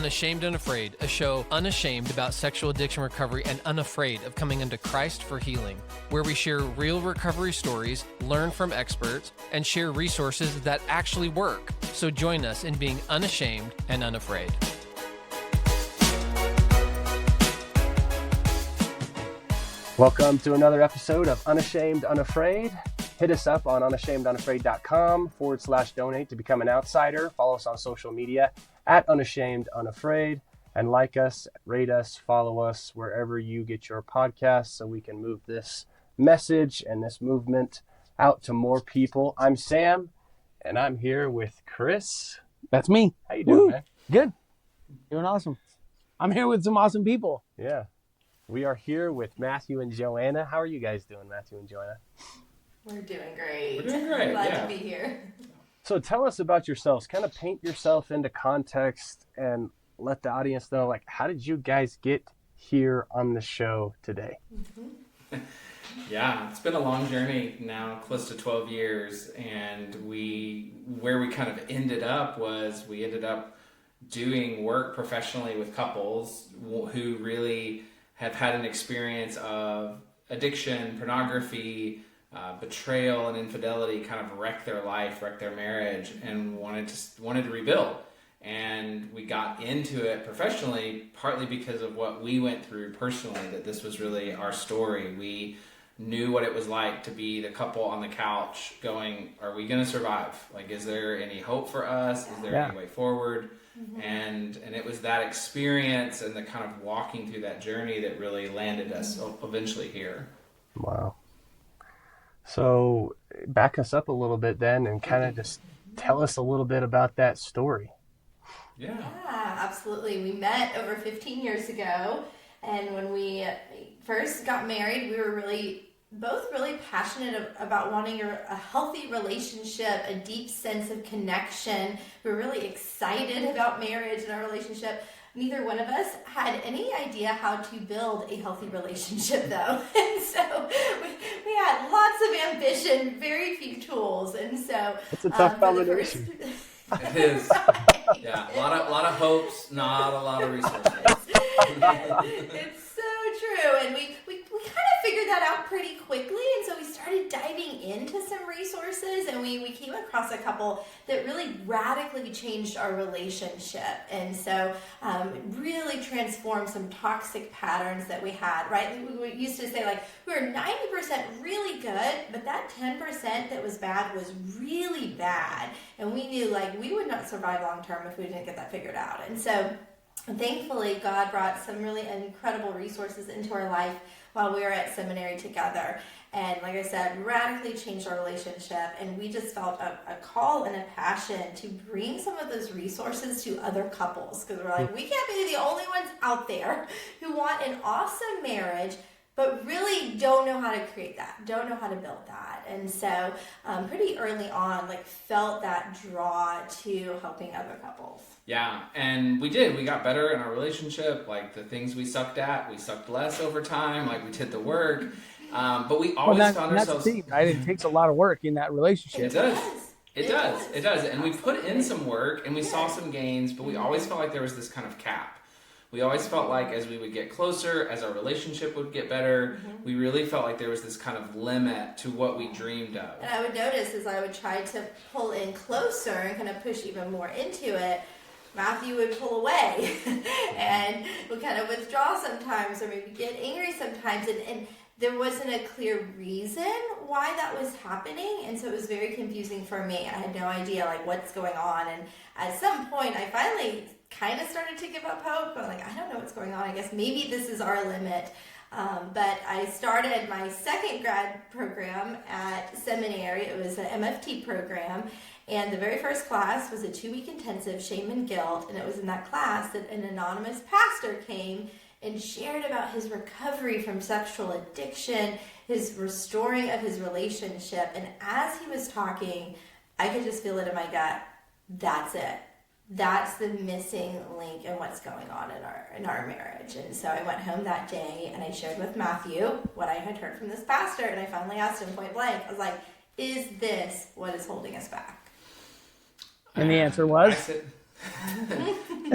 Unashamed and Afraid, a show unashamed about sexual addiction recovery and unafraid of coming unto Christ for healing, where we share real recovery stories, learn from experts, and share resources that actually work. So join us in being unashamed and unafraid. Welcome to another episode of Unashamed, Unafraid. Hit us up on unashamedunafraid.com/donate to become an outsider. Follow us on social media at Unashamed, Unafraid, and like us, rate us, follow us wherever you get your podcasts so we can move this message and this movement out to more people. I'm Sam, and I'm here with Chris. That's me. How you doing, man? Good. Doing awesome. I'm here with some awesome people. Yeah. We are here with Matthew and Joanna. How are you guys doing, Matthew and Joanna? We're doing great. We're doing great. Glad to be here. So tell us about yourselves. Kind of paint yourself into context and let the audience know, like, how did you guys get here on the show today? Mm-hmm. Yeah, it's been a long journey now, close to 12 years. And where we kind of ended up was we ended up doing work professionally with couples who really have had an experience of addiction, pornography, betrayal, and infidelity kind of wreck their life, wreck their marriage, and wanted to rebuild. And we got into it professionally partly because of what we went through personally, that this was really our story. We knew what it was like to be the couple on the couch going, are we going to survive? Like, is there any hope for us? Is there any way forward? Mm-hmm. And it was that experience and the kind of walking through that journey that really landed us eventually here. Wow. So back us up a little bit then and kind of just tell us a little bit about that story. Yeah, absolutely. We met over 15 years ago, and when we first got married, we were both really passionate about wanting a healthy relationship, a deep sense of connection. We were really excited about marriage and our relationship. Neither one of us had any idea how to build a healthy relationship, though. And so we had lots of ambition, very few tools. And so it's a tough combination. It is. Yeah, a lot of hopes, not a lot of resources. It's so true. And we kind of figured that out pretty quickly. And so we started diving into some resources, and we came across a couple that really radically changed our relationship. And so really transformed some toxic patterns that we had, right? We used to say, like, we were 90% really good, but that 10% that was bad was really bad. And we knew, like, we would not survive long term if we didn't get that figured out. And so thankfully, God brought some really incredible resources into our life while we were at seminary together. And like I said, radically changed our relationship. And we just felt a call and a passion to bring some of those resources to other couples. Because we're like, we can't be the only ones out there who want an awesome marriage, but really don't know how to create that, don't know how to build that. And so pretty early on, like, felt that draw to helping other couples. Yeah, and we did. We got better in our relationship. Like, the things we sucked at, we sucked less over time. Like, we did the work. But we always found ourselves... That's the thing, right? It takes a lot of work in that relationship. It does. It does. And we put in some work, and we saw some gains, but we always felt like there was this kind of cap. We always felt like as we would get closer, as our relationship would get better, we really felt like there was this kind of limit to what we dreamed of. And I would notice as I would try to pull in closer and kind of push even more into it, Matthew would pull away and would kind of withdraw sometimes, or maybe get angry sometimes. And there wasn't a clear reason why that was happening. And so it was very confusing for me. I had no idea, like, what's going on. And at some point, I finally kind of started to give up hope. I'm like, I don't know what's going on. I guess maybe this is our limit. But I started my second grad program at seminary. It was an MFT program. And the very first class was a 2-week intensive, shame and guilt. And it was in that class that an anonymous pastor came and shared about his recovery from sexual addiction, his restoring of his relationship. And as he was talking, I could just feel it in my gut. That's it. That's the missing link in what's going on in our marriage. And so I went home that day and I shared with Matthew what I had heard from this pastor. And I finally asked him point blank, I was like, is this what is holding us back? And the answer was?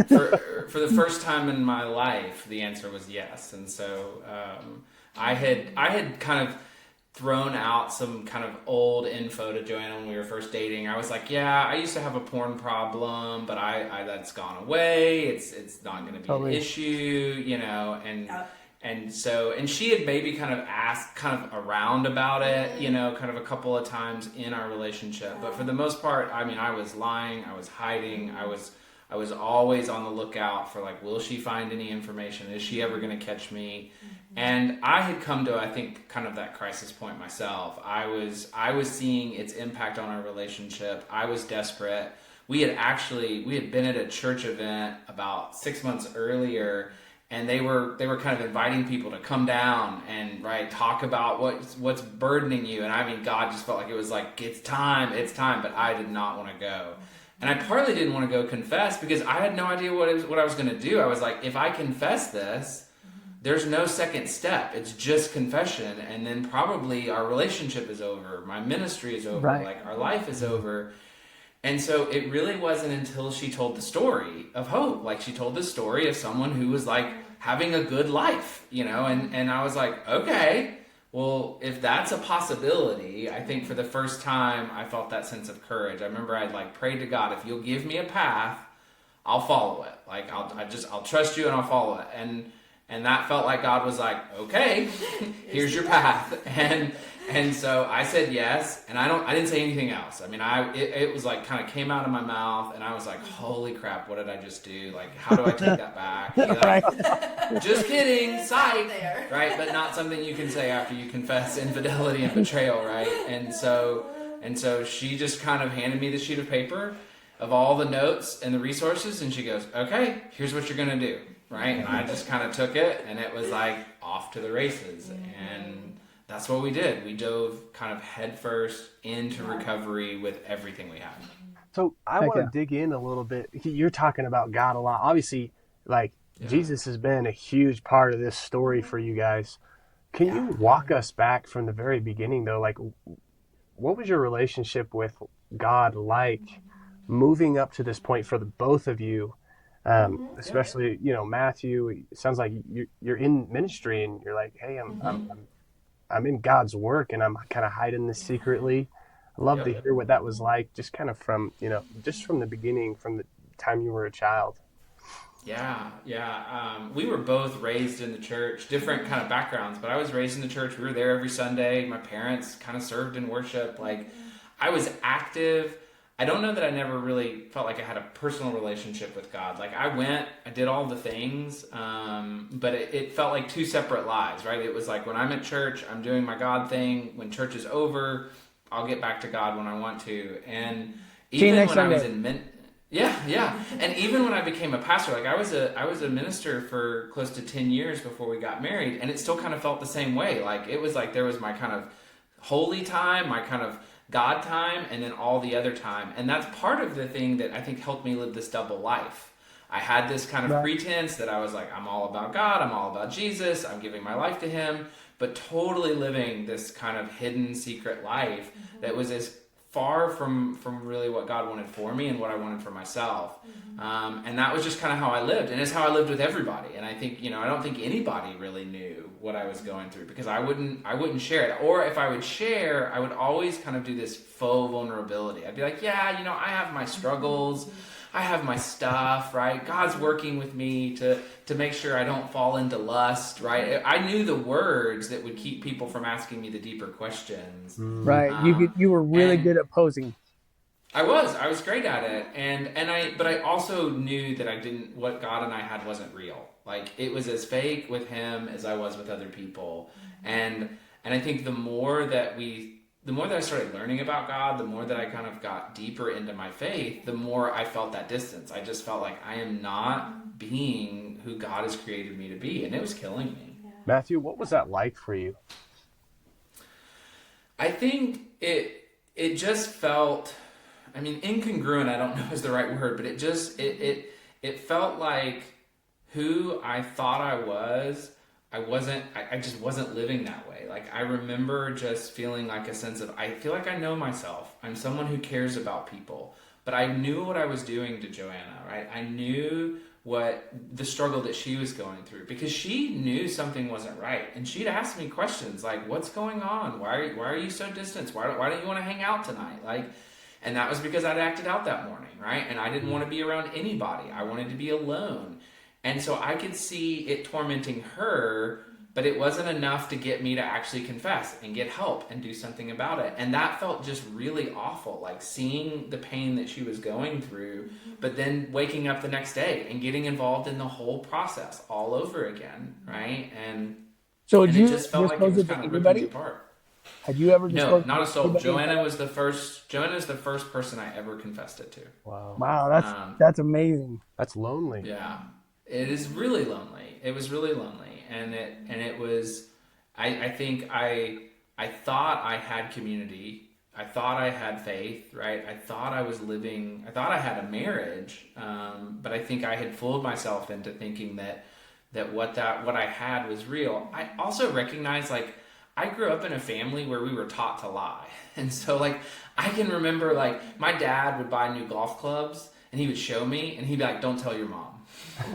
For the first time in my life, the answer was yes. And so I had kind of thrown out some kind of old info to Joanna when we were first dating. I was like, yeah, I used to have a porn problem, but I that's gone away. It's not going to be an issue, you know, and so, and she had maybe kind of asked kind of around about it, you know, kind of a couple of times in our relationship. But for the most part, I mean, I was lying, I was hiding, I was always on the lookout for like, will she find any information? Is she ever going to catch me? And I had come to, I think, kind of that crisis point myself. I was seeing its impact on our relationship. I was desperate. We had been at a church event about 6 months earlier, and they were kind of inviting people to come down and talk about what's burdening you. And I mean, God just felt like it was like, it's time, but I did not want to go. And I partly didn't want to go confess because I had no idea what I was going to do. I was like, if I confess this, there's no second step. It's just confession. And then probably our relationship is over. My ministry is over. Right. Like our life is over. And so it really wasn't until she told the story of hope. Like she told the story of someone who was like having a good life, you know, and I was like, okay, well, if that's a possibility, I think for the first time I felt that sense of courage. I remember I'd like prayed to God, if you'll give me a path, I'll follow it. Like I'll trust you and I'll follow it. And that felt like God was like, okay, here's your path. And so I said yes, and I didn't say anything else. I mean, it was like kind of came out of my mouth, and I was like, holy crap, what did I just do? Like, how do I take that back? Like, just kidding, psych, right? But not something you can say after you confess infidelity and betrayal, right? And so she just kind of handed me the sheet of paper of all the notes and the resources, and she goes, okay, here's what you're going to do, right? And I just kind of took it, and it was like off to the races. And that's what we did. We dove kind of headfirst into recovery with everything we had. So I want to dig in a little bit. You're talking about God a lot. Obviously, Jesus has been a huge part of this story for you guys. Can you walk us back from the very beginning, though? Like, what was your relationship with God like moving up to this point for the both of you? Especially, you know, Matthew, it sounds like you're in ministry and you're like, hey, I'm in God's work and I'm kind of hiding this secretly. I'd love to hear what that was like, just kind of from, you know, just from the beginning, from the time you were a child. Yeah. We were both raised in the church, different kind of backgrounds, but I was raised in the church. We were there every Sunday. My parents kind of served in worship. Like, I was active. I don't know that I never really felt like I had a personal relationship with God. Like, I did all the things, but it felt like two separate lives, right? It was like, when I'm at church, I'm doing my God thing. When church is over, I'll get back to God when I want to. And even when I was in and even when I became a pastor, like I was a minister for close to 10 years before we got married, and it still kind of felt the same way. Like, it was like there was my kind of holy time, my kind of God time, and then all the other time. And that's part of the thing that I think helped me live this double life. I had this kind of pretense that I was like, I'm all about God, I'm all about Jesus, I'm giving my life to him, but totally living this kind of hidden secret life that was as far from really what God wanted for me and what I wanted for myself. And that was just kind of how I lived. And it's how I lived with everybody. And I think, you know, I don't think anybody really knew what I was going through because I wouldn't share it. Or if I would share, I would always kind of do this faux vulnerability. I'd be like, yeah, you know, I have my struggles. I have my stuff, right? God's working with me to make sure I don't fall into lust, right? I knew the words that would keep people from asking me the deeper questions. Right. You were really good at posing. I was great at it. But I also knew that what God and I had wasn't real. Like, it was as fake with him as I was with other people. And I think the more that I started learning about God, the more that I kind of got deeper into my faith, the more I felt that distance. I just felt like I am not being who God has created me to be, and it was killing me. Matthew, what was that like for you? I think it just felt, I mean, incongruent, I don't know is the right word, but it felt like who I thought I was, I just wasn't living that way. Like, I remember just feeling like a sense of, I feel like I know myself. I'm someone who cares about people, but I knew what I was doing to Joanna, right? I knew what the struggle that she was going through, because she knew something wasn't right, and she'd ask me questions like, what's going on? Why are you so distant? Why don't you want to hang out tonight? Like, and that was because I'd acted out that morning, right? And I didn't want to be around anybody. I wanted to be alone. And so I could see it tormenting her, but it wasn't enough to get me to actually confess and get help and do something about it. And that felt just really awful, like seeing the pain that she was going through, but then waking up the next day and getting involved in the whole process all over again, right? And So and did you it just felt like it was kind of ripping me apart. Had you ever No, disclosed not a soul. anybody? Joanna's the first person I ever confessed it to. Wow. Wow, that's amazing. That's lonely. Yeah, it is really lonely. It was really lonely, and it was. I think I thought I had community. I thought I had faith, right? I thought I was living. I thought I had a marriage, but I think I had fooled myself into thinking that what I had was real. I also recognized, like, I grew up in a family where we were taught to lie. And so, like, I can remember, like, my dad would buy new golf clubs and he would show me and he'd be like, don't tell your mom,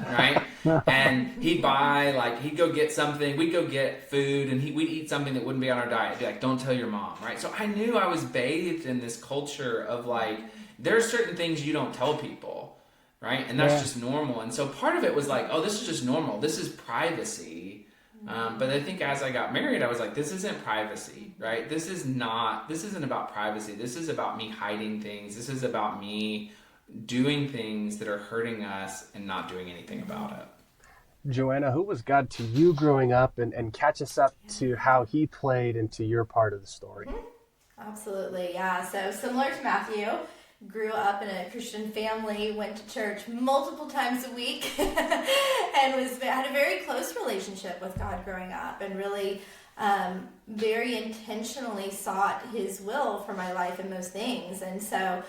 right? And he'd buy, like, he'd go get something, we'd go get food, and we'd eat something that wouldn't be on our diet. He'd be like, don't tell your mom, right? So I knew I was bathed in this culture of, like, there are certain things you don't tell people, right? And that's just normal. And so part of it was like, oh, this is just normal. This is privacy. But I think as I got married, I was like, this isn't privacy, right? This isn't about privacy. This is about me hiding things. This is about me doing things that are hurting us and not doing anything about it. Joanna, who was God to you growing up, and catch us up to how he played into your part of the story? Absolutely, yeah. So similar to Matthew, grew up in a Christian family, went to church multiple times a week, and had a very close relationship with God growing up, and really very intentionally sought his will for my life in most things. And so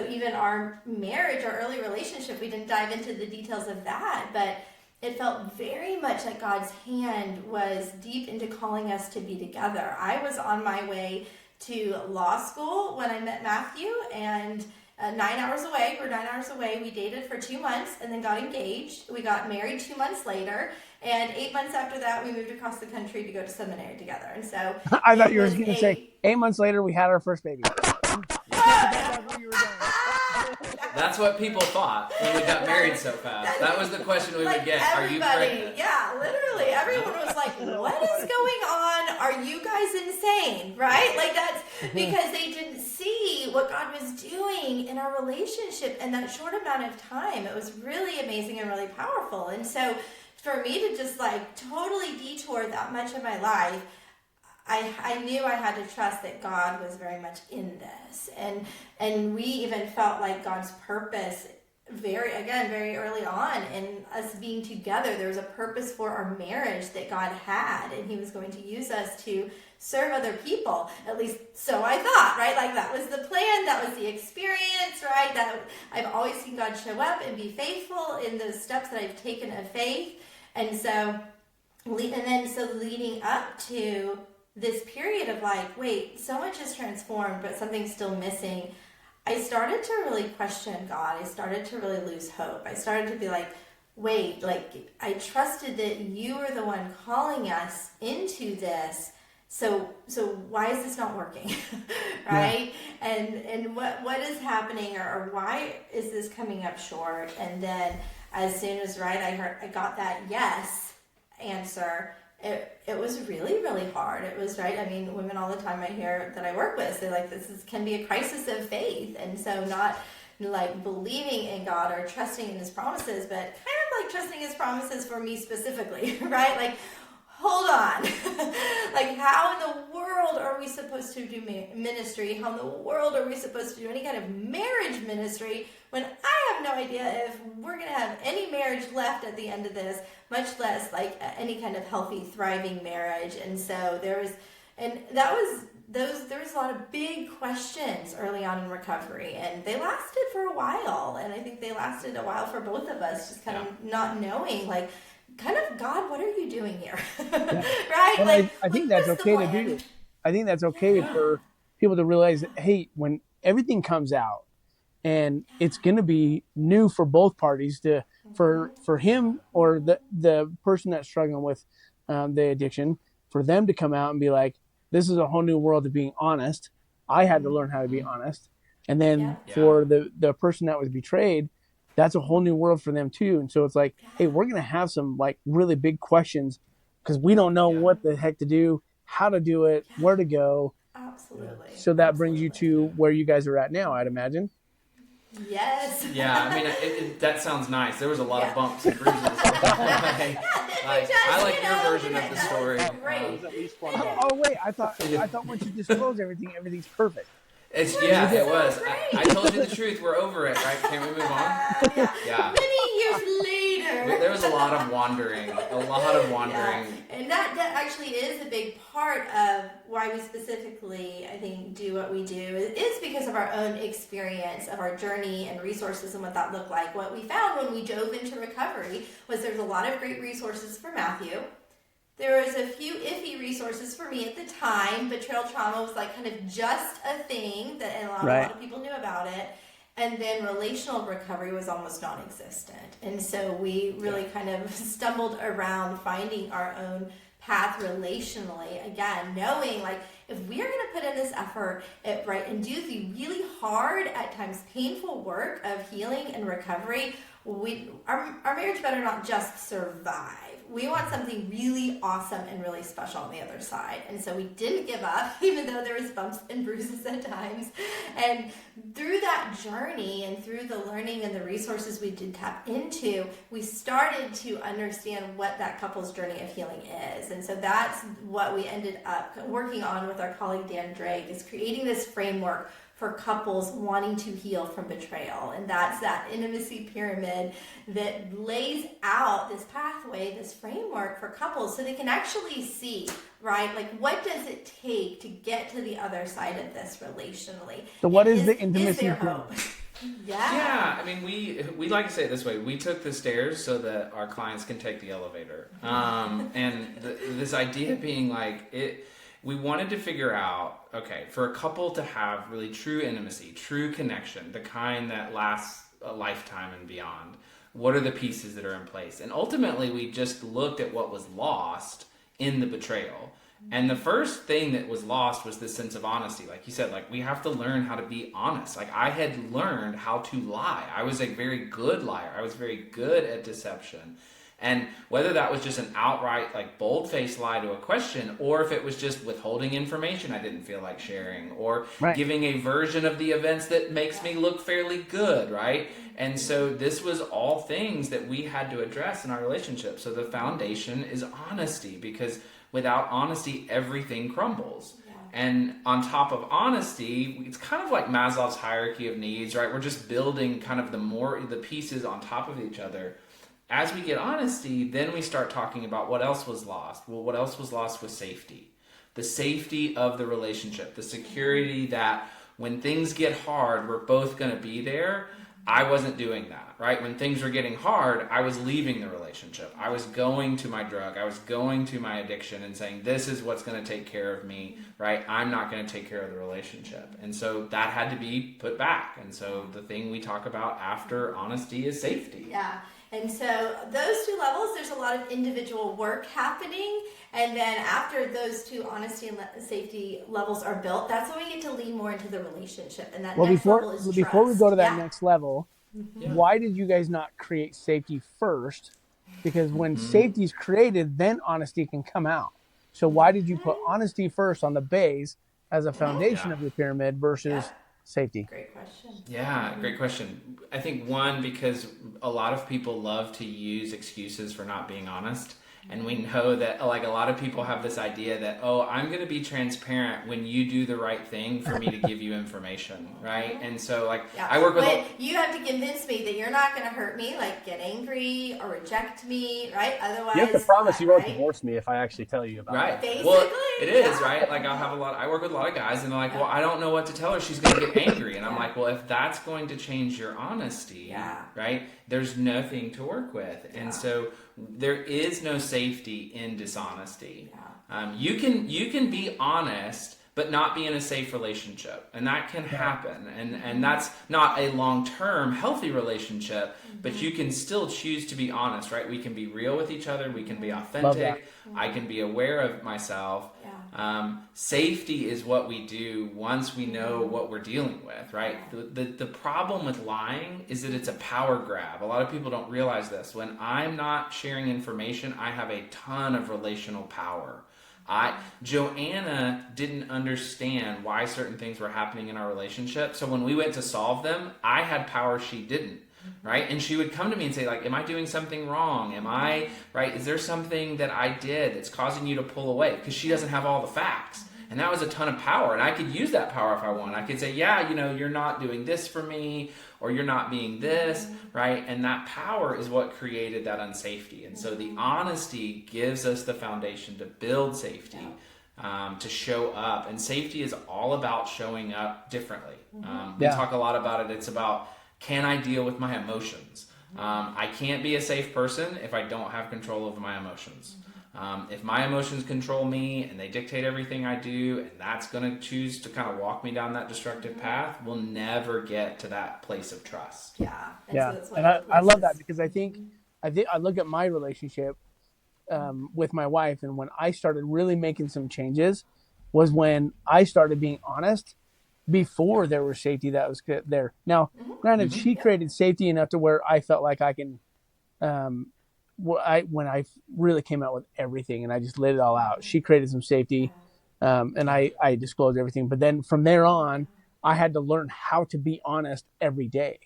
even our marriage, our early relationship, we didn't dive into the details of that, but it felt very much like God's hand was deep into calling us to be together. I was on my way to law school when I met Matthew, and 9 hours away. We're 9 hours away. We dated for 2 months and then got engaged. We got married 2 months later, and 8 months after that, we moved across the country to go to seminary together. And so I thought you were going to say 8 months later we had our first baby. That's what people thought when we got married so fast. That was the question we would get. Are you pregnant? Yeah, literally. Everyone was like, what is going on? Are you guys insane? Right? Like, that's because they didn't see what God was doing in our relationship in that short amount of time. It was really amazing and really powerful. And so for me to just like totally detour that much of my life, I knew I had to trust that God was very much in this. And we even felt like God's purpose very early on in us being together. There was a purpose for our marriage that God had, and he was going to use us to serve other people. At least so I thought, right? Like that was the plan, that was the experience, right? That I've always seen God show up and be faithful in those steps that I've taken of faith. And so leading up to this period of like, wait, so much is transformed, but something's still missing. I started to really question God. I started to really lose hope. I started to be like, wait, like I trusted that you were the one calling us into this. So why is this not working? Right? Yeah. And what is happening, or why is this coming up short? And then as soon as I got that yes answer, it was really, really hard. It was right. I mean, women all the time I hear that I work with say like can be a crisis of faith, and so not like believing in God or trusting in his promises, but kind of like trusting his promises for me specifically, right? Like, hold on, like how in the world are we supposed to do ministry? How in the world are we supposed to do any kind of marriage ministry when I have no idea if we're going to have any marriage left at the end of this, much less like any kind of healthy, thriving marriage? And so there was a lot of big questions early on in recovery, and they lasted for a while. And I think they lasted a while for both of us, just kind of not knowing, like, kind of, God, what are you doing here? Yeah. Right? And I think that's okay to do. I think that's okay for people to realize that, hey, when everything comes out, and it's going to be new for both parties for him or the person that's struggling with the addiction, for them to come out and be like, this is a whole new world of being honest. I had to learn how to be honest. And then for the person that was betrayed, that's a whole new world for them too. And so it's like, hey, we're going to have some like really big questions because we don't know what the heck to do, how to do it, where to go. Absolutely. So that brings you to where you guys are at now, I'd imagine. Yes. Yeah, I mean, that sounds nice. There was a lot of bumps and bruises. I like your version of the story. Great. Oh wait, I thought once you disclose everything's perfect. It was. I told you the truth. We're over it, right? Can we move on? Yeah. Many years later. There was a lot of wandering. Yeah. And that actually is a big part of why we specifically, I think, do what we do. It's because of our own experience, of our journey and resources and what that looked like. What we found when we dove into recovery was there's a lot of great resources for Matthew. There was a few iffy resources for me at the time. Betrayal trauma was like kind of just a thing that a lot of people knew about it. And then relational recovery was almost non-existent. And so we really kind of stumbled around finding our own path relationally. Again, knowing like if we're going to put in this effort and do the really hard, at times painful work of healing and recovery, our marriage better not just survive. We want something really awesome and really special on the other side. And so we didn't give up, even though there was bumps and bruises at times. And through that journey and through the learning and the resources we did tap into, we started to understand what that couple's journey of healing is. And so that's what we ended up working on with our colleague Dan Drake, is creating this framework for couples wanting to heal from betrayal. And that's that intimacy pyramid that lays out this pathway, this framework for couples so they can actually see, right? Like, what does it take to get to the other side of this relationally? So what is the intimacy pyramid? Yeah, I mean, we like to say it this way. We took the stairs so that our clients can take the elevator. And this idea being like, we wanted to figure out, okay, for a couple to have really true intimacy, true connection, the kind that lasts a lifetime and beyond, what are the pieces that are in place? And ultimately, we just looked at what was lost in the betrayal. And the first thing that was lost was this sense of honesty. Like you said, like, we have to learn how to be honest. Like, I had learned how to lie. I was a very good liar. I was very good at deception. And whether that was just an outright, like, bold-faced lie to a question, or if it was just withholding information I didn't feel like sharing, or giving a version of the events that makes me look fairly good, right? And so this was all things that we had to address in our relationship. So the foundation is honesty, because without honesty, everything crumbles. And on top of honesty, it's kind of like Maslow's hierarchy of needs, right? We're just building kind of the pieces on top of each other. As we get honesty, then we start talking about what else was lost. Well, what else was lost was safety. The safety of the relationship, the security that when things get hard, we're both going to be there. I wasn't doing that, right? When things were getting hard, I was leaving the relationship. I was going to my drug. I was going to my addiction and saying, this is what's going to take care of me, right? I'm not going to take care of the relationship. And so that had to be put back. And so the thing we talk about after honesty is safety. Yeah. And so those two levels, there's a lot of individual work happening. And then after those two honesty and safety levels are built, that's when we get to lean more into the relationship. And that next level is trust. Before we go to that next level, why did you guys not create safety first? Because when safety is created, then honesty can come out. So why did you put honesty first on the base as a foundation of your pyramid versus safety? Great question. Yeah, great question. I think one, because a lot of people love to use excuses for not being honest. And we know that, like, a lot of people have this idea that, oh, I'm going to be transparent when you do the right thing for me to give you information, right? And so, like, I work with... you have to convince me that you're not going to hurt me, like get angry or reject me, right? Otherwise... You have to promise you won't divorce me if I actually tell you about it. Basically, well, it is, right? Like, I work with a lot of guys, and they're like, well, I don't know what to tell her. She's going to get angry. And I'm like, well, if that's going to change your honesty, right, there's nothing to work with. And so... there is no safety in dishonesty. You can be honest, but not be in a safe relationship. And that can happen. And that's not a long-term healthy relationship, but you can still choose to be honest, right? We can be real with each other. We can be authentic. I can be aware of myself. Safety is what we do once we know what we're dealing with, right? The problem with lying is that it's a power grab. A lot of people don't realize this. When I'm not sharing information, I have a ton of relational power. Joanna didn't understand why certain things were happening in our relationship. So when we went to solve them, I had power she didn't, right? And she would come to me and say, like, am I doing something wrong? Right? Is there something that I did that's causing you to pull away? Because she doesn't have all the facts. And that was a ton of power. And I could use that power if I want. I could say, yeah, you're not doing this for me, or you're not being this, right? And that power is what created that unsafety. And so the honesty gives us the foundation to build safety, to show up. And safety is all about showing up differently. We talk a lot about it. It's about, can I deal with my emotions? I can't be a safe person if I don't have control over my emotions. If my emotions control me and they dictate everything I do, and that's going to choose to kind of walk me down that destructive path, we'll never get to that place of trust. And I love that, because I think I look at my relationship with my wife, and when I started really making some changes was when I started being honest before there was safety that was there. Now, granted, she created safety enough to where I felt like I can, when I really came out with everything and I just laid it all out, she created some safety, and I disclosed everything. But then from there on, I had to learn how to be honest every day.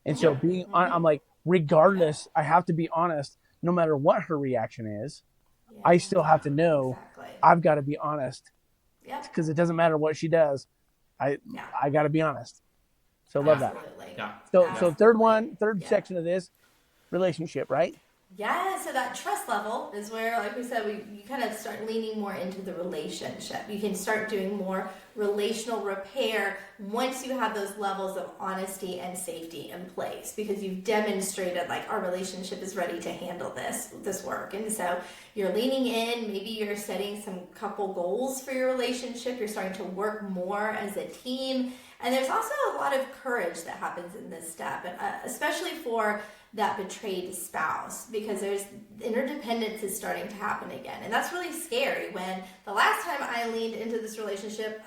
And so I'm like, regardless, I have to be honest, no matter what her reaction is. I still have to know I've got to be honest, because it doesn't matter what she does. I got to be honest. So love that. So third section of this, relationship, right? Yeah, so that trust level is where, like we said, you kind of start leaning more into the relationship. You can start doing more relational repair once you have those levels of honesty and safety in place, because you've demonstrated, like, our relationship is ready to handle this work. And so you're leaning in, maybe you're setting some couple goals for your relationship. You're starting to work more as a team. And there's also a lot of courage that happens in this step, and especially for that betrayed spouse, because there's interdependence is starting to happen again. And that's really scary. When the last time I leaned into this relationship,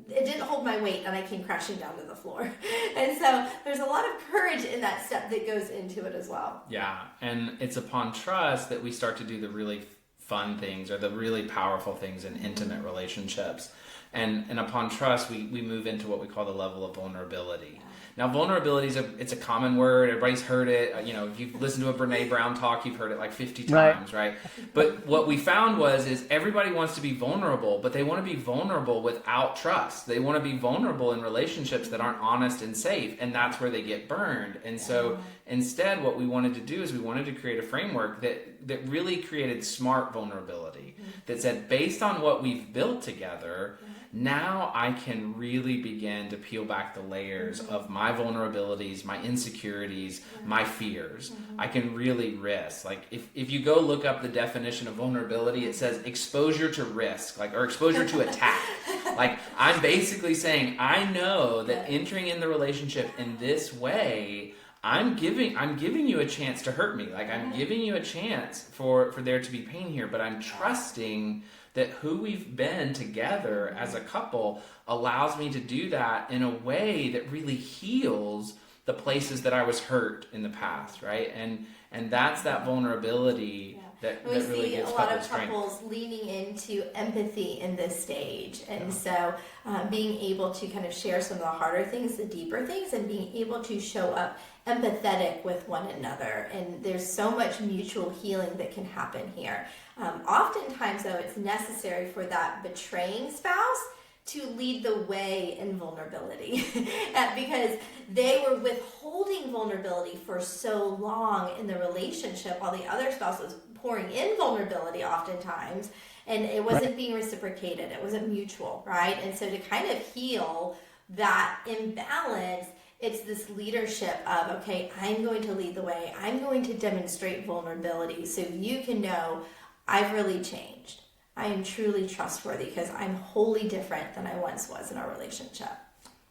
it didn't hold my weight and I came crashing down to the floor. And so there's a lot of courage in that step that goes into it as well. Yeah, and it's upon trust that we start to do the really fun things, or the really powerful things in intimate relationships. And upon trust, we move into what we call the level of vulnerability. Now, vulnerability it's a common word. Everybody's heard it. If you've listened to a Brene Brown talk, you've heard it like 50 times, right? But what we found is everybody wants to be vulnerable, but they want to be vulnerable without trust. They want to be vulnerable in relationships that aren't honest and safe, and that's where they get burned. And so instead, what we wanted to do is we wanted to create a framework that really created smart vulnerability, that said, based on what we've built together, now I can really begin to peel back the layers of my vulnerabilities, my insecurities, my fears. I can really risk. Like, if you go look up the definition of vulnerability, it says exposure to risk, or exposure to attack. Like, I'm basically saying, I know that entering in the relationship in this way, I'm giving you a chance to hurt me. Like, I'm giving you a chance for there to be pain here, but I'm trusting that who we've been together as a couple allows me to do that in a way that really heals the places that I was hurt in the past, right? And that's that vulnerability that really gives a lot of strength. couples leaning into empathy in this stage. And so being able to kind of share some of the harder things, the deeper things, and being able to show up empathetic with one another. And there's so much mutual healing that can happen here. Oftentimes, though, it's necessary for that betraying spouse to lead the way in vulnerability because they were withholding vulnerability for so long in the relationship while the other spouse was pouring in vulnerability oftentimes, and it wasn't being reciprocated. It wasn't mutual, right? And so to kind of heal that imbalance, it's this leadership of, okay, I'm going to lead the way. I'm going to demonstrate vulnerability so you can know I've really changed. I am truly trustworthy because I'm wholly different than I once was in our relationship.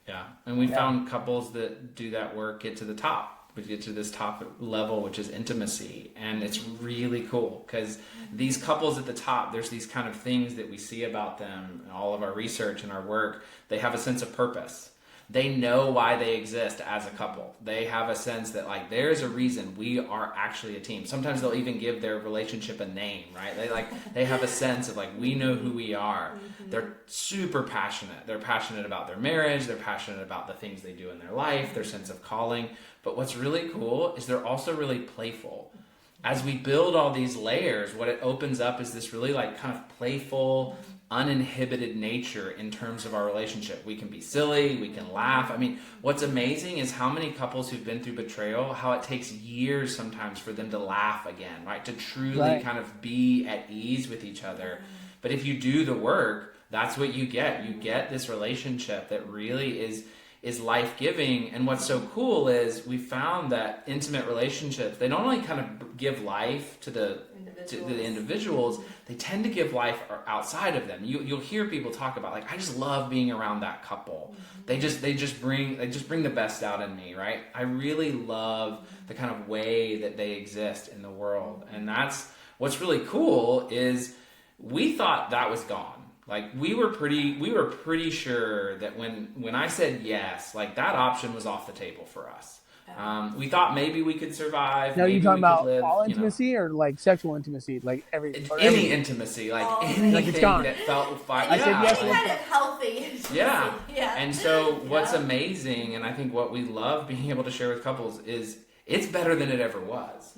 Yeah. And we found couples that do that work get to the top. We get to this top level, which is intimacy. And it's really cool because these couples at the top, there's these kind of things that we see about them, all of our research and our work. They have a sense of purpose. They know why they exist as a couple. They have a sense that like there's a reason we are actually a team. Sometimes they'll even give their relationship a name, right? They have a sense of like we know who we are. They're super passionate. They're passionate about their marriage. They're passionate about the things they do in their life, their sense of calling. But what's really cool is they're also really playful. As we build all these layers, what it opens up is this really like kind of playful, uninhibited nature in terms of our relationship. We can be silly, we can laugh. I mean, what's amazing is how many couples who've been through betrayal, how it takes years sometimes for them to laugh again, right? To truly kind of be at ease with each other. But if you do the work, that's what you get. You get this relationship that really is life-giving. And what's so cool is we found that intimate relationships, they don't only kind of give life to the individuals, they tend to give life outside of them. You'll hear people talk about like, I just love being around that couple. They just bring the best out in me, right? I really love the kind of way that they exist in the world. And that's what's really cool is we thought that was gone. Like we were pretty sure that when I said yes, like that option was off the table for us. We thought maybe we could survive. Now, are you talking about live, all intimacy or like sexual intimacy? Like any intimacy, like anything like it's gone. that felt fine. I said yes. Any kind of healthy intimacy. Yeah. Yeah. And so what's amazing, and I think what we love being able to share with couples is it's better than it ever was.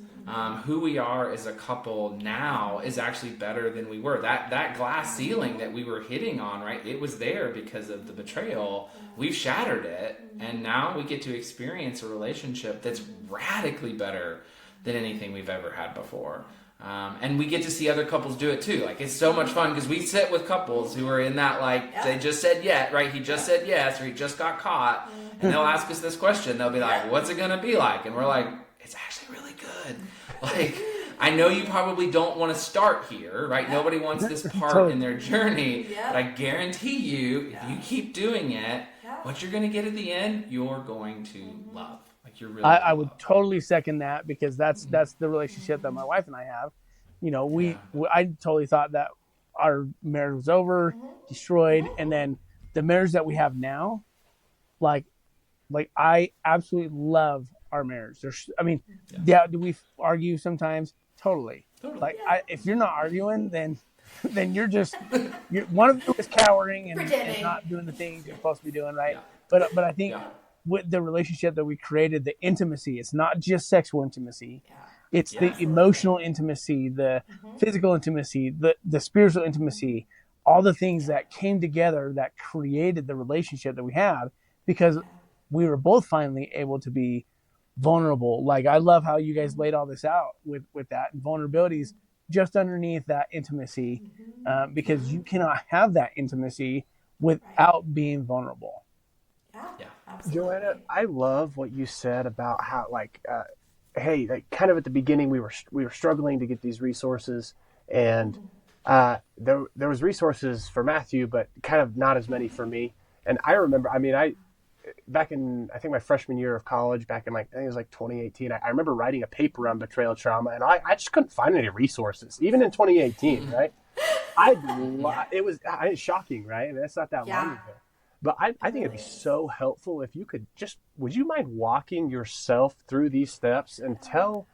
Who we are as a couple now is actually better than we were. That glass ceiling that we were hitting on, right? It was there because of the betrayal. We've shattered it, and now we get to experience a relationship that's radically better than anything we've ever had before. And we get to see other couples do it too. Like it's so much fun because we sit with couples who are in that they just said yes, right? He just said yes, or he just got caught, and they'll ask us this question. They'll be like, "What's it gonna be like?" And we're like, "It's actually really good." Like I know you probably don't want to start here, right? Nobody wants this part in their journey, but I guarantee you, if you keep doing it, what you're gonna get at the end, you're going to love. You're really I would totally second that because that's the relationship that my wife and I have. You know, I totally thought that our marriage was over, destroyed, and then the marriage that we have now, like I absolutely love our marriage. Do we argue sometimes? Totally. Like if you're not arguing, then you're one of you is cowering and not doing the things you're supposed to be doing, right? Yeah. But I think. With the relationship that we created, the intimacy, it's not just sexual intimacy. It's the emotional intimacy, the physical intimacy, the spiritual intimacy, all the things that came together that created the relationship that we have because we were both finally able to be vulnerable. Like I love how you guys laid all this out with that vulnerabilities just underneath that intimacy because you cannot have that intimacy without being vulnerable. Yeah. Joanna, I love what you said about how, hey, like kind of at the beginning we were struggling to get these resources, and there was resources for Matthew, but kind of not as many for me. And I remember, back in I think my freshman year of college, back in I think it was 2018, I remember writing a paper on betrayal trauma, and I just couldn't find any resources, even in 2018, right? It was shocking, right? I mean, that's not that long ago. But I think it'd be so helpful if you could would you mind walking yourself through these steps and tell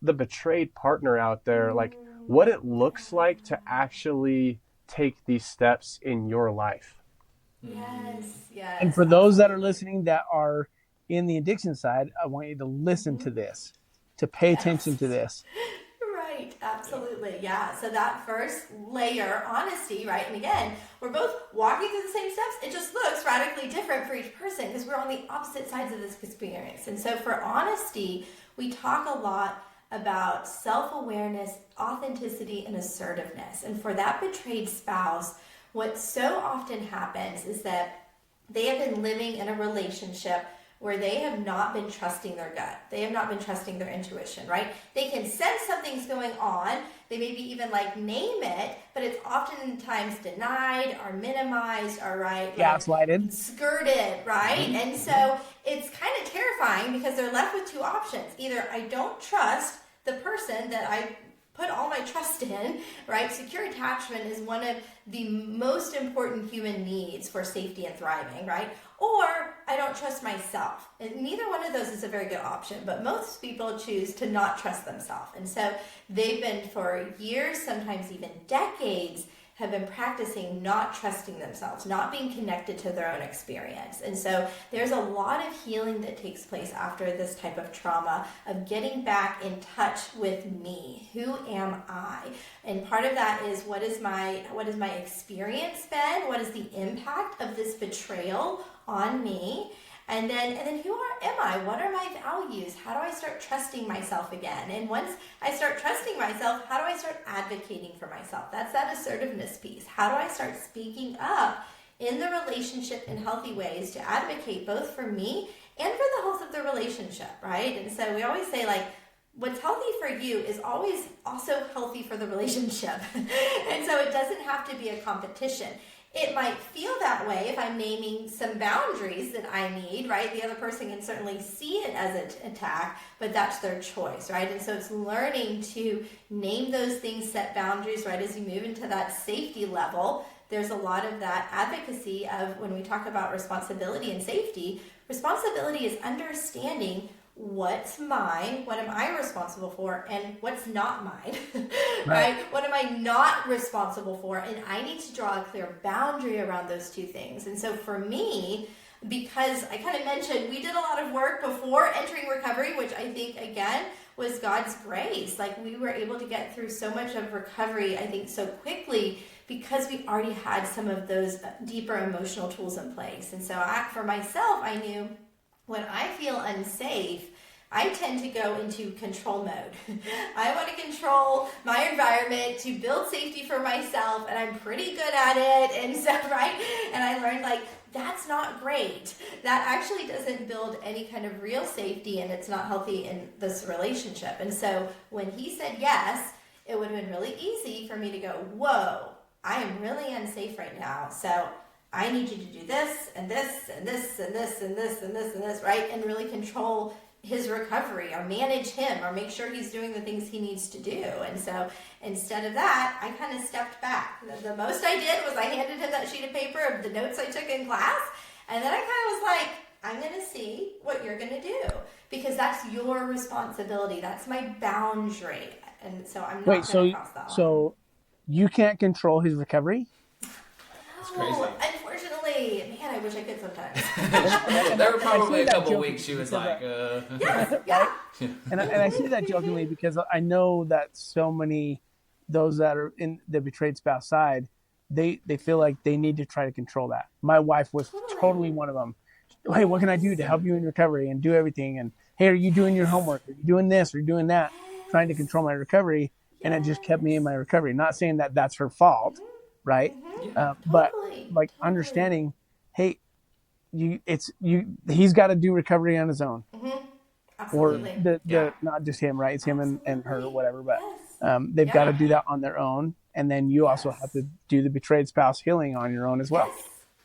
the betrayed partner out there, like what it looks like to actually take these steps in your life? Yes. And for those that are listening that are in the addiction side, I want you to listen to this, to pay attention to this. Right, absolutely. Yeah. So that first layer, honesty, right? And again, we're both walking through the same steps. It just looks radically different for each person because we're on the opposite sides of this experience. And so for honesty, we talk a lot about self-awareness, authenticity, and assertiveness. And for that betrayed spouse, what so often happens is that they have been living in a relationship where they have not been trusting their gut. They have not been trusting their intuition, right? They can sense something's going on. They maybe even like name it, but it's oftentimes denied or minimized or gaslighted, skirted, right? And so it's kind of terrifying because they're left with two options. Either I don't trust the person that I put all my trust in, right? Secure attachment is one of the most important human needs for safety and thriving, right? Or I don't trust myself. And neither one of those is a very good option, but most people choose to not trust themselves. And so they've been for years, sometimes even decades, have been practicing not trusting themselves, not being connected to their own experience. And so there's a lot of healing that takes place after this type of trauma, of getting back in touch with me. Who am I? And part of that is what is my experience been? What is the impact of this betrayal on me? And then who am I? What are my values? How do I start trusting myself again? And once I start trusting myself, how do I start advocating for myself? That's that assertiveness piece. How do I start speaking up in the relationship in healthy ways to advocate both for me and for the health of the relationship, right? And so we always say, like, what's healthy for you is always also healthy for the relationship. And so it doesn't have to be a competition. It might feel that way if I'm naming some boundaries that I need, right? The other person can certainly see it as an attack, but that's their choice, right? And so it's learning to name those things, set boundaries, right? As you move into that safety level, there's a lot of that advocacy of when we talk about responsibility and safety. Responsibility is understanding what's mine, what am I responsible for, and what's not mine, right? What am I not responsible for? And I need to draw a clear boundary around those two things. And so for me, because I kind of mentioned we did a lot of work before entering recovery, which I think, again, was God's grace. Like, we were able to get through so much of recovery, I think, so quickly because we already had some of those deeper emotional tools in place. And so for myself, I knew when I feel unsafe, I tend to go into control mode. I want to control my environment to build safety for myself, and I'm pretty good at it. And so, right? And I learned, like, that's not great. That actually doesn't build any kind of real safety, and it's not healthy in this relationship. And so when he said yes, it would have been really easy for me to go, whoa, I am really unsafe right now. So I need you to do this and this and this and this and this and this and this, right? And really control his recovery or manage him or make sure he's doing the things he needs to do. And so instead of that, I kind of stepped back. The most I did was I handed him that sheet of paper of the notes I took in class. And then I kind of was like, I'm going to see what you're going to do because that's your responsibility. That's my boundary. And so I'm not going to cross that line. So you can't control his recovery? It's crazy. Unfortunately, man, I wish I could sometimes. There were probably a couple weeks she was like, yeah. And I say that jokingly because I know that so many, those that are in the betrayed spouse side, they feel like they need to try to control that. My wife was totally one of them. Hey, what can I do to help you in recovery and do everything? And hey, are you doing your homework? Are you doing this? Are you doing that? Trying to control my recovery. And it just kept me in my recovery. Not saying that that's her fault, right? But like understanding, hey, he's got to do recovery on his own. Absolutely. Or not just him, right? It's him and her or whatever, but they've got to do that on their own. And then you also have to do the betrayed spouse healing on your own as well.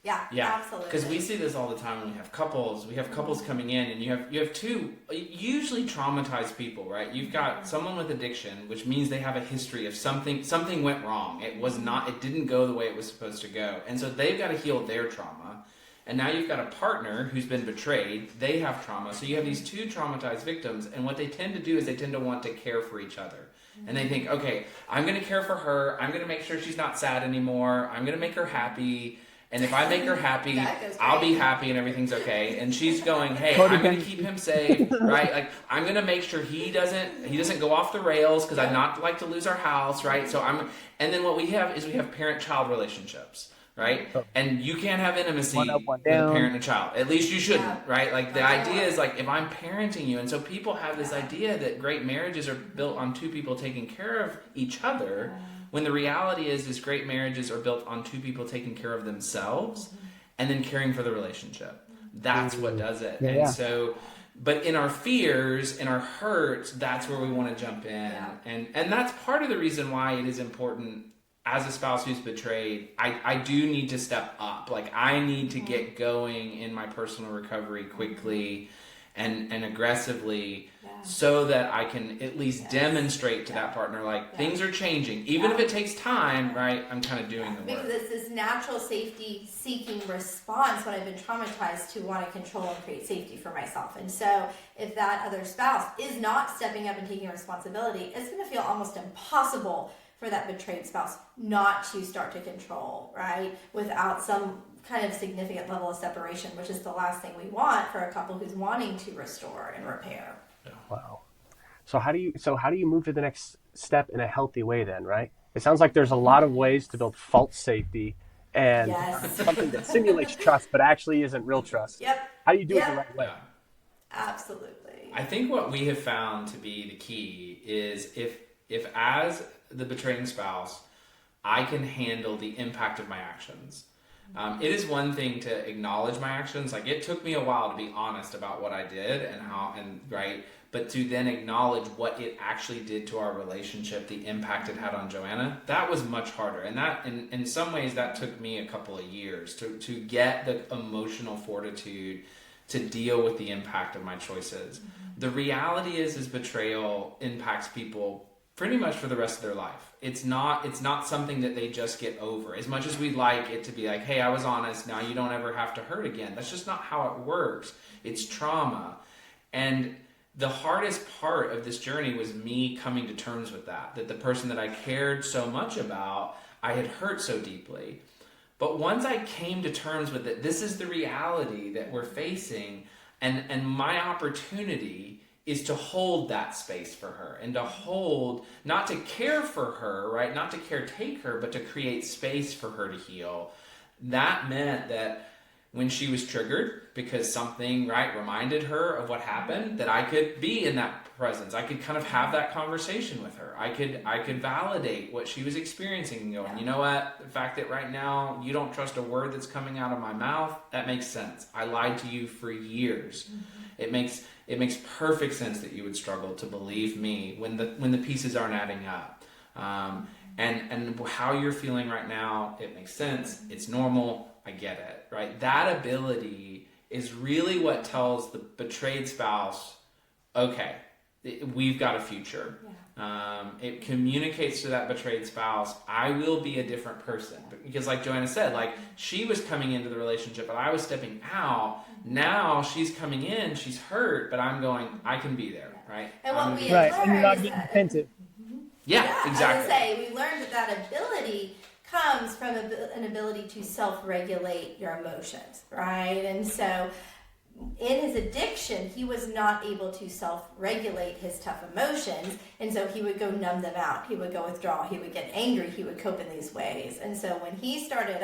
Yeah, absolutely. Because we see this all the time when we have couples. We have couples coming in, and you have two usually traumatized people, right? You've got someone with addiction, which means they have a history of something went wrong. It didn't go the way it was supposed to go, and so they've got to heal their trauma. And now you've got a partner who's been betrayed. They have trauma, so you have these two traumatized victims, and what they tend to do is they tend to want to care for each other. And they think, okay, I'm going to care for her. I'm going to make sure she's not sad anymore. I'm going to make her happy. And if I make her happy, I'll be happy and everything's okay. And she's going, hey, I'm going to keep him safe, right? Like, I'm going to make sure he doesn't go off the rails because I'd not like to lose our house, right? And then what we have is we have parent-child relationships, right? And you can't have intimacy with a parent and a child. At least you shouldn't, right? Like, the idea is, like, if I'm parenting you, and so people have this idea that great marriages are built on two people taking care of each other, when the reality is great marriages are built on two people taking care of themselves and then caring for the relationship. That's what does it. Yeah, and yeah. so, but in our fears, in our hurts, that's where we want to jump in. Yeah. And that's part of the reason why it is important as a spouse who's betrayed. I do need to step up. Like, I need to get going in my personal recovery quickly and aggressively, so that I can at least demonstrate to that partner, like, things are changing. Even if it takes time, right? I'm kind of doing the work. Because it's this natural safety seeking response when I've been traumatized to want to control and create safety for myself. And so if that other spouse is not stepping up and taking responsibility, it's going to feel almost impossible for that betrayed spouse not to start to control, right? Without some kind of significant level of separation, which is the last thing we want for a couple who's wanting to restore and repair. Wow. So how do you move to the next step in a healthy way then, right? It sounds like there's a lot of ways to build false safety and something that simulates trust but actually isn't real trust. Yep. How do you do it the right way? Absolutely. I think what we have found to be the key is if as the betraying spouse, I can handle the impact of my actions. It is one thing to acknowledge my actions. Like, it took me a while to be honest about what I did and how, and right, but to then acknowledge what it actually did to our relationship, the impact it had on Joanna, that was much harder. And that, in some ways, that took me a couple of years to get the emotional fortitude to deal with the impact of my choices. The reality is betrayal impacts people pretty much for the rest of their life. It's not something that they just get over. As much as we'd like it to be like, hey, I was honest, now you don't ever have to hurt again. That's just not how it works. It's trauma. And the hardest part of this journey was me coming to terms with that the person that I cared so much about, I had hurt so deeply. But once I came to terms with it, this is the reality that we're facing, and my opportunity is to hold that space for her and to hold, not to care for her, right? Not to caretake her, but to create space for her to heal. That meant that when she was triggered because something, right, reminded her of what happened, that I could be in that presence. I could kind of have that conversation with her. I could validate what she was experiencing and go, you know what? The fact that right now you don't trust a word that's coming out of my mouth, that makes sense. I lied to you for years. It makes perfect sense that you would struggle to believe me when the pieces aren't adding up. And how you're feeling right now, it makes sense. It's normal. I get it, right? That ability is really what tells the betrayed spouse, okay, we've got a future. It communicates to that betrayed spouse, I will be a different person. Because like Joanna said, like, she was coming into the relationship and I was stepping out. Now she's coming in, she's hurt, but I'm going, I can be there, right? And what we Right, learned and you're not is getting that, defensive. Yeah, exactly. I would say we learned that ability comes from an ability to self-regulate your emotions, right? And so in his addiction, he was not able to self-regulate his tough emotions, and so he would go numb them out. He would go withdraw. He would get angry. He would cope in these ways. And so when he started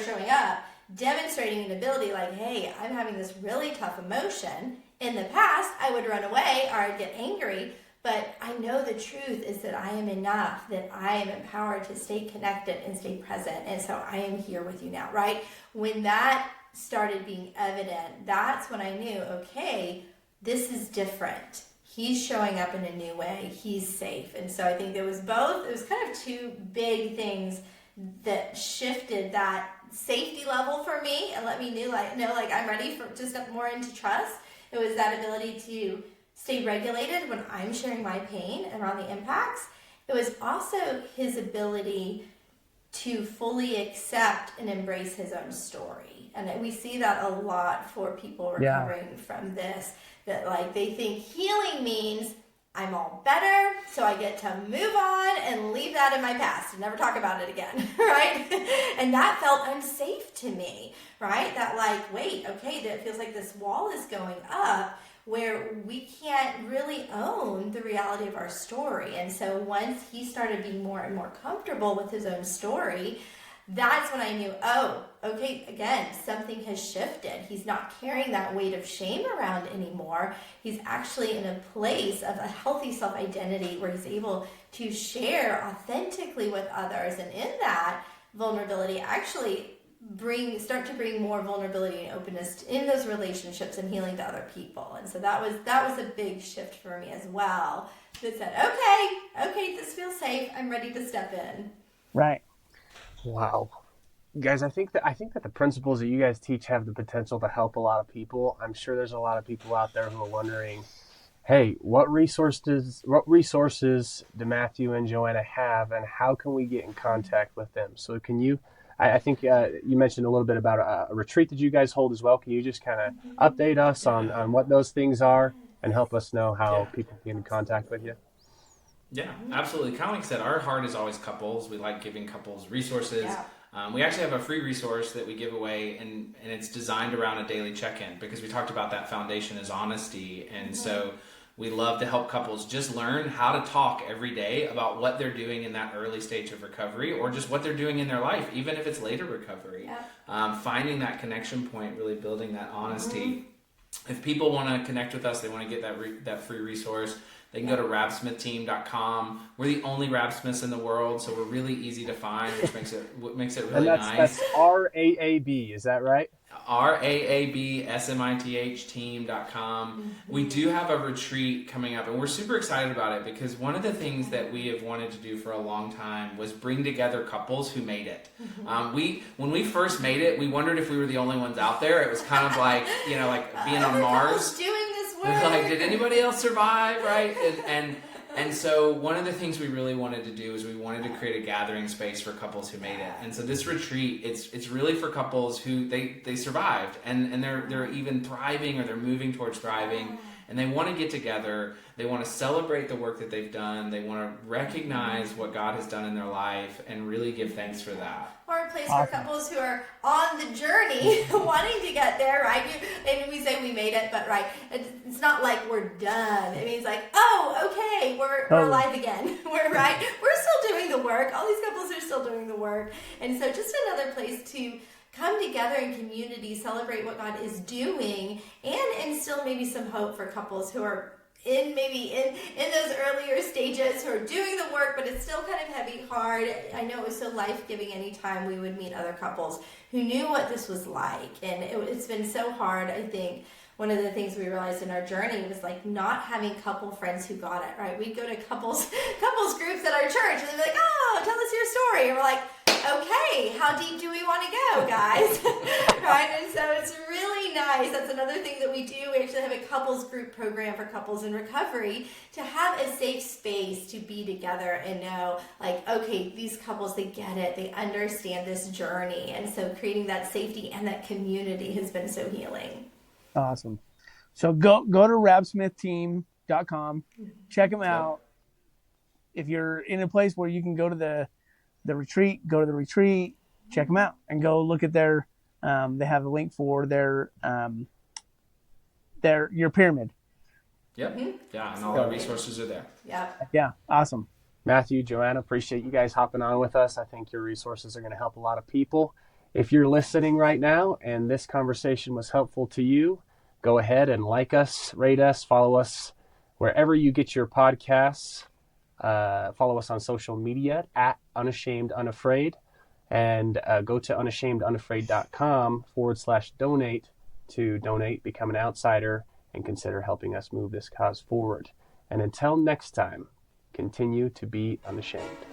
showing up, demonstrating an ability like, hey, I'm having this really tough emotion. In the past, I would run away or I'd get angry, but I know the truth is that I am enough, that I am empowered to stay connected and stay present, and so I am here with you now, right? When that started being evident, that's when I knew, okay, this is different. He's showing up in a new way. He's safe. And so I think it was kind of two big things that shifted that safety level for me and let me know I'm ready to step more into trust. It was that ability to stay regulated when I'm sharing my pain around the impacts. It was also his ability to fully accept and embrace his own story. And we see that a lot for people recovering from this, that like they think healing means I'm all better, so I get to move on and leave that in my past and never talk about it again, right? And that felt unsafe to me, right? That like, wait, okay, that feels like this wall is going up where we can't really own the reality of our story. And so once he started being more and more comfortable with his own story, that's when I knew, oh, okay, again, something has shifted. He's not carrying that weight of shame around anymore. He's actually in a place of a healthy self-identity where he's able to share authentically with others. And in that vulnerability, actually start to bring more vulnerability and openness in those relationships and healing to other people. And so that was a big shift for me as well. That said, okay, this feels safe. I'm ready to step in. Right. Wow. Guys, I think that the principles that you guys teach have the potential to help a lot of people. I'm sure there's a lot of people out there who are wondering, hey, what resources do Matthew and Joanna have, and how can we get in contact with them? So can you, I think you mentioned a little bit about a retreat that you guys hold as well. Can you just kind of update us on what those things are and help us know how people can get in contact with you? Yeah, absolutely. Kind of like I said, our heart is always couples. We like giving couples resources. Yeah. We actually have a free resource that we give away, and it's designed around a daily check-in, because we talked about that foundation is honesty. And so we love to help couples just learn how to talk every day about what they're doing in that early stage of recovery, or just what they're doing in their life, even if it's later recovery. Yeah. Finding that connection point, really building that honesty. If people want to connect with us, they want to get that free resource, they can go to raabsmithteam.com. We're the only Raabsmiths in the world, so we're really easy to find, which makes it really nice. That's RAAB, is that right? RAABSMITH team.com. We do have a retreat coming up, and we're super excited about it, because one of the things that we have wanted to do for a long time was bring together couples who made it. When we first made it, we wondered if we were the only ones out there. It was kind of like, like being on Mars. Doing this work. We're like, did anybody else survive, right? And so one of the things we really wanted to do is we wanted to create a gathering space for couples who made it. And so this retreat, it's really for couples who they survived, and they're even thriving, or they're moving towards thriving, and they want to get together. They want to celebrate the work that they've done. They want to recognize what God has done in their life and really give thanks for that. Or a place for couples who are on the journey, wanting to get there, right? And we say we made it, but right, it's not like we're done. It means like, okay, we're alive again. We're still doing the work. All these couples are still doing the work. And so just another place to come together in community, celebrate what God is doing, and instill maybe some hope for couples who are in those earlier stages, who are doing the work, but it's still kind of heavy, hard. I know it was so life-giving anytime we would meet other couples who knew what this was like, and it's been so hard. I think one of the things we realized in our journey was like not having couple friends who got it, right? We'd go to couples groups at our church, and they'd be like, tell us your story, and we're like, okay, how deep do we want to go, guys? Right? And so it's really nice. That's another thing that we do. We actually have a couples group program for couples in recovery, to have a safe space to be together and know, like, okay, these couples, they get it. They understand this journey. And so creating that safety and that community has been so healing. Awesome. So go to raabsmithteam.com. Check them out. If you're in a place where you can go to the retreat, go to the retreat, check them out, and go look at their, they have a link for your pyramid. Yep. Mm-hmm. Yeah, and all the resources are there. Yep. Yeah, awesome. Matthew, Joanna, appreciate you guys hopping on with us. I think your resources are going to help a lot of people. If you're listening right now and this conversation was helpful to you, go ahead and like us, rate us, follow us wherever you get your podcasts. Follow us on social media at Unashamed Unafraid, and go to unashamedunafraid.com/donate to donate, become an outsider, and consider helping us move this cause forward. And until next time, continue to be unashamed.